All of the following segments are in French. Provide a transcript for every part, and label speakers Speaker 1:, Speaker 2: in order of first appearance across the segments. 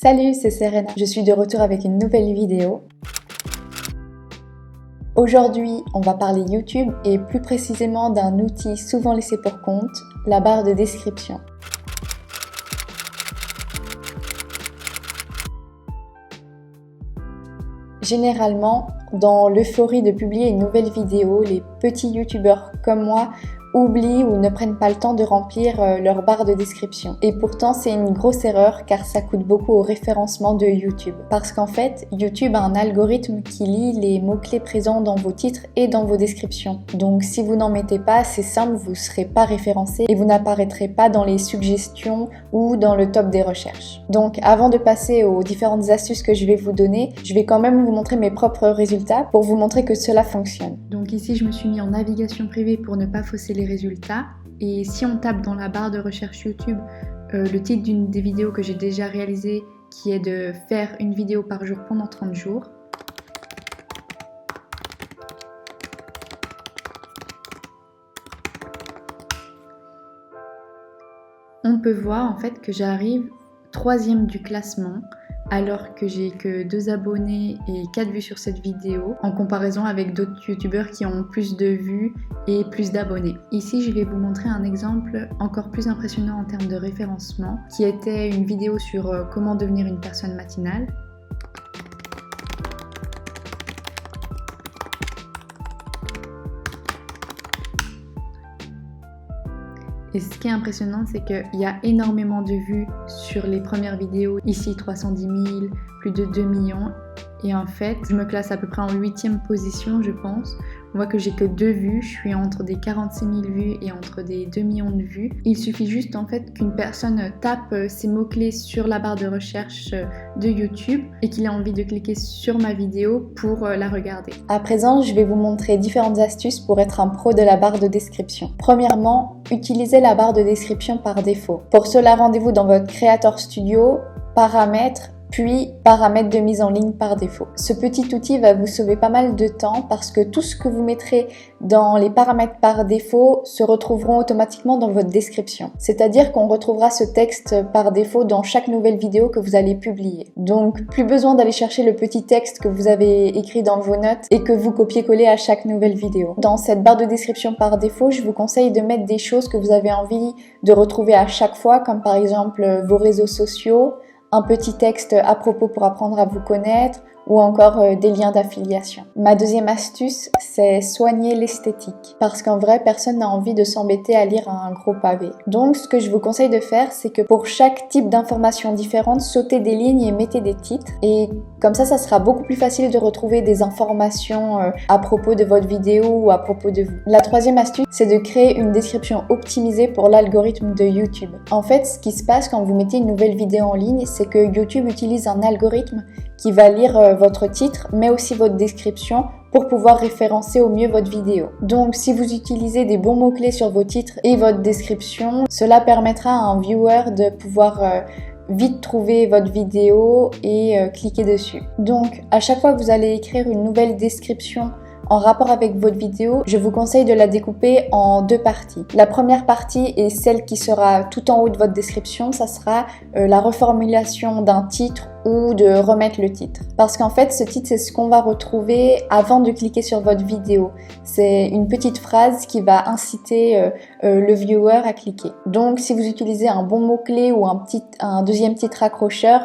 Speaker 1: Salut, c'est Serena. Je suis de retour avec une nouvelle vidéo. Aujourd'hui, on va parler YouTube et plus précisément d'un outil souvent laissé pour compte, la barre de description. Généralement, dans l'euphorie de publier une nouvelle vidéo, les petits youtubeurs comme moi oublient ou ne prennent pas le temps de remplir leur barre de description. Et pourtant, c'est une grosse erreur car ça coûte beaucoup au référencement de YouTube. Parce qu'en fait, YouTube a un algorithme qui lit les mots-clés présents dans vos titres et dans vos descriptions. Donc si vous n'en mettez pas, c'est simple, vous ne serez pas référencé et vous n'apparaîtrez pas dans les suggestions ou dans le top des recherches. Donc avant de passer aux différentes astuces que je vais vous donner, je vais quand même vous montrer mes propres résultats pour vous montrer que cela fonctionne. Donc ici, je me suis mis en navigation privée pour ne pas fausser les résultats. Et si on tape dans la barre de recherche YouTube le titre d'une des vidéos que j'ai déjà réalisées, qui est de faire une vidéo par jour pendant 30 jours, on peut voir en fait que j'arrive 3e du classement alors que j'ai que 2 abonnés et 4 vues sur cette vidéo en comparaison avec d'autres youtubeurs qui ont plus de vues et plus d'abonnés. Ici, je vais vous montrer un exemple encore plus impressionnant en termes de référencement qui était une vidéo sur comment devenir une personne matinale. Et ce qui est impressionnant, c'est qu'il y a énormément de vues sur les premières vidéos. Ici, 310 000, plus de 2 millions. Et en fait, je me classe à peu près en 8e position, je pense. On voit que j'ai que 2 vues. Je suis entre des 46 000 vues et entre des 2 millions de vues. Il suffit juste en fait qu'une personne tape ces mots-clés sur la barre de recherche de YouTube et qu'il ait envie de cliquer sur ma vidéo pour la regarder. À présent, je vais vous montrer différentes astuces pour être un pro de la barre de description. Premièrement, utilisez la barre de description par défaut. Pour cela, rendez-vous dans votre Creator Studio, paramètres, puis paramètres de mise en ligne par défaut. Ce petit outil va vous sauver pas mal de temps parce que tout ce que vous mettrez dans les paramètres par défaut se retrouveront automatiquement dans votre description. C'est-à-dire qu'on retrouvera ce texte par défaut dans chaque nouvelle vidéo que vous allez publier. Donc plus besoin d'aller chercher le petit texte que vous avez écrit dans vos notes et que vous copiez-collez à chaque nouvelle vidéo. Dans cette barre de description par défaut, je vous conseille de mettre des choses que vous avez envie de retrouver à chaque fois, comme par exemple vos réseaux sociaux, un petit texte à propos pour apprendre à vous connaître ou encore des liens d'affiliation. Ma deuxième astuce, c'est soigner l'esthétique. Parce qu'en vrai, personne n'a envie de s'embêter à lire un gros pavé. Donc, ce que je vous conseille de faire, c'est que pour chaque type d'information différente, sautez des lignes et mettez des titres. Et comme ça sera beaucoup plus facile de retrouver des informations à propos de votre vidéo ou à propos de vous. La troisième astuce, c'est de créer une description optimisée pour l'algorithme de YouTube. En fait, ce qui se passe quand vous mettez une nouvelle vidéo en ligne, c'est que YouTube utilise un algorithme qui va lire votre titre, mais aussi votre description pour pouvoir référencer au mieux votre vidéo. Donc, si vous utilisez des bons mots-clés sur vos titres et votre description, cela permettra à un viewer de pouvoir vite trouver votre vidéo et cliquer dessus. Donc, à chaque fois que vous allez écrire une nouvelle description en rapport avec votre vidéo, je vous conseille de la découper en 2 parties. La première partie est celle qui sera tout en haut de votre description, ça sera la reformulation d'un titre ou de remettre le titre. Parce qu'en fait, ce titre, c'est ce qu'on va retrouver avant de cliquer sur votre vidéo. C'est une petite phrase qui va inciter le viewer à cliquer. Donc, si vous utilisez un bon mot-clé ou un deuxième titre accrocheur,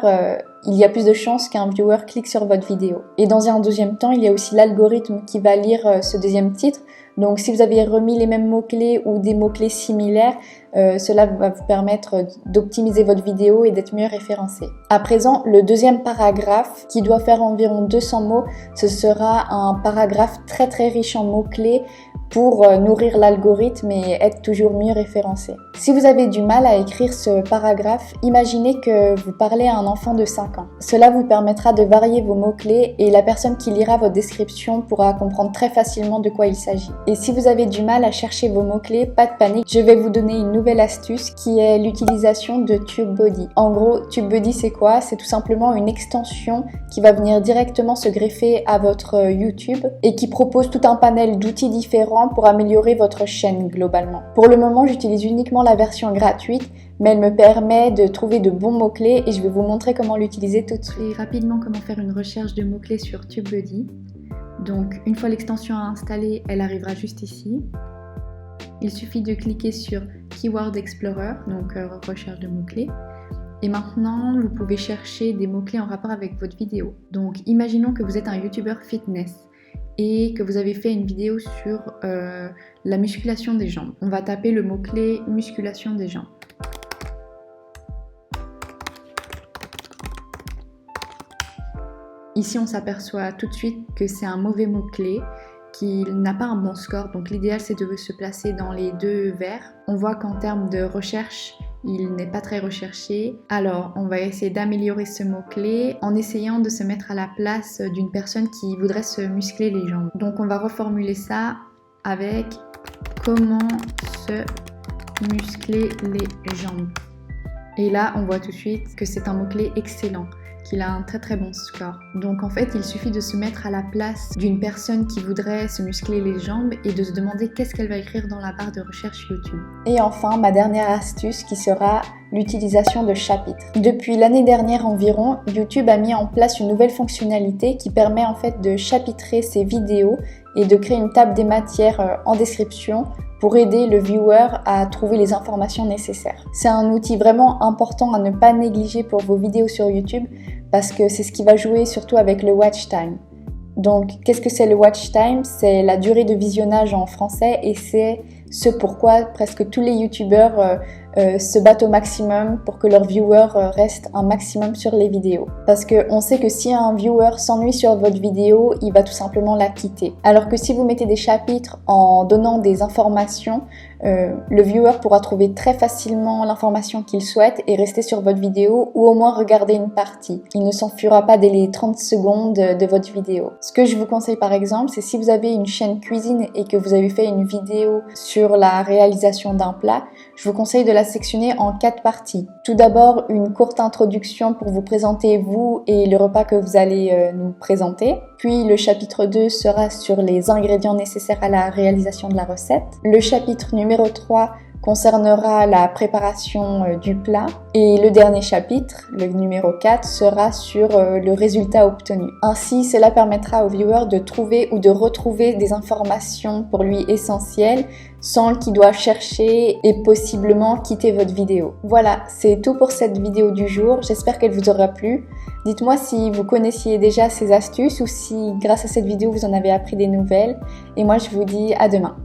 Speaker 1: il y a plus de chances qu'un viewer clique sur votre vidéo. Et dans un deuxième temps, il y a aussi l'algorithme qui va lire ce deuxième titre. Donc si vous avez remis les mêmes mots-clés ou des mots-clés similaires, cela va vous permettre d'optimiser votre vidéo et d'être mieux référencé. À présent, le deuxième paragraphe, qui doit faire environ 200 mots, ce sera un paragraphe très très riche en mots-clés pour nourrir l'algorithme et être toujours mieux référencé. Si vous avez du mal à écrire ce paragraphe, imaginez que vous parlez à un enfant de 5 ans. Cela vous permettra de varier vos mots-clés et la personne qui lira votre description pourra comprendre très facilement de quoi il s'agit. Et si vous avez du mal à chercher vos mots-clés, pas de panique, je vais vous donner une nouvelle astuce qui est l'utilisation de TubeBuddy. En gros, TubeBuddy c'est quoi? C'est tout simplement une extension qui va venir directement se greffer à votre YouTube et qui propose tout un panel d'outils différents
Speaker 2: courant pour améliorer votre chaîne globalement. Pour le moment, j'utilise uniquement la version gratuite, mais elle me permet de trouver de bons mots-clés et je vais vous montrer comment l'utiliser tout de suite.
Speaker 1: Et rapidement comment faire une recherche de mots-clés sur TubeBuddy. Donc une fois l'extension installée, elle arrivera juste ici. Il suffit de cliquer sur Keyword Explorer, donc recherche de mots-clés. Et maintenant, vous pouvez chercher des mots-clés en rapport avec votre vidéo. Donc imaginons que vous êtes un YouTuber fitness et que vous avez fait une vidéo sur la musculation des jambes. On va taper le mot-clé musculation des jambes. Ici, on s'aperçoit tout de suite que c'est un mauvais mot-clé, qu'il n'a pas un bon score. Donc l'idéal, c'est de se placer dans les deux verts. On voit qu'en termes de recherche, il n'est pas très recherché. Alors, on va essayer d'améliorer ce mot-clé en essayant de se mettre à la place d'une personne qui voudrait se muscler les jambes. Donc, on va reformuler ça avec comment se muscler les jambes. Et là, on voit tout de suite que c'est un mot-clé excellent, qu'il a un très très bon score. Donc en fait, il suffit de se mettre à la place d'une personne qui voudrait se muscler les jambes et de se demander qu'est-ce qu'elle va écrire dans la barre de recherche YouTube.
Speaker 2: Et enfin, ma dernière astuce qui sera l'utilisation de chapitres. Depuis l'année dernière environ, YouTube a mis en place une nouvelle fonctionnalité qui permet en fait de chapitrer ses vidéos et de créer une table des matières en description pour aider le viewer à trouver les informations nécessaires. C'est un outil vraiment important à ne pas négliger pour vos vidéos sur YouTube parce que c'est ce qui va jouer surtout avec le watch time. Donc, qu'est-ce que c'est le watch time? C'est la durée de visionnage en français et c'est ce pourquoi presque tous les youtubeurs se battent au maximum pour que leurs viewers restent un maximum sur les vidéos. Parce qu'on sait que si un viewer s'ennuie sur votre vidéo, il va tout simplement la quitter. Alors que si vous mettez des chapitres en donnant des informations, le viewer pourra trouver très facilement l'information qu'il souhaite et rester sur votre vidéo ou au moins regarder une partie. Il ne s'enfuira pas dès les 30 secondes de votre vidéo. Ce que je vous conseille par exemple, c'est si vous avez une chaîne cuisine et que vous avez fait une vidéo sur la réalisation d'un plat, je vous conseille de la sectionner en 4 parties. Tout d'abord, une courte introduction pour vous présenter vous et le repas que vous allez nous présenter. Puis le chapitre 2 sera sur les ingrédients nécessaires à la réalisation de la recette. Le chapitre numéro 3 concernera la préparation du plat et le dernier chapitre, le numéro 4, sera sur le résultat obtenu. Ainsi, cela permettra au viewer de trouver ou de retrouver des informations pour lui essentielles sans qu'il doive chercher et possiblement quitter votre vidéo. Voilà, c'est tout pour cette vidéo du jour, j'espère qu'elle vous aura plu. Dites-moi si vous connaissiez déjà ces astuces ou si grâce à cette vidéo vous en avez appris des nouvelles et moi je vous dis à demain.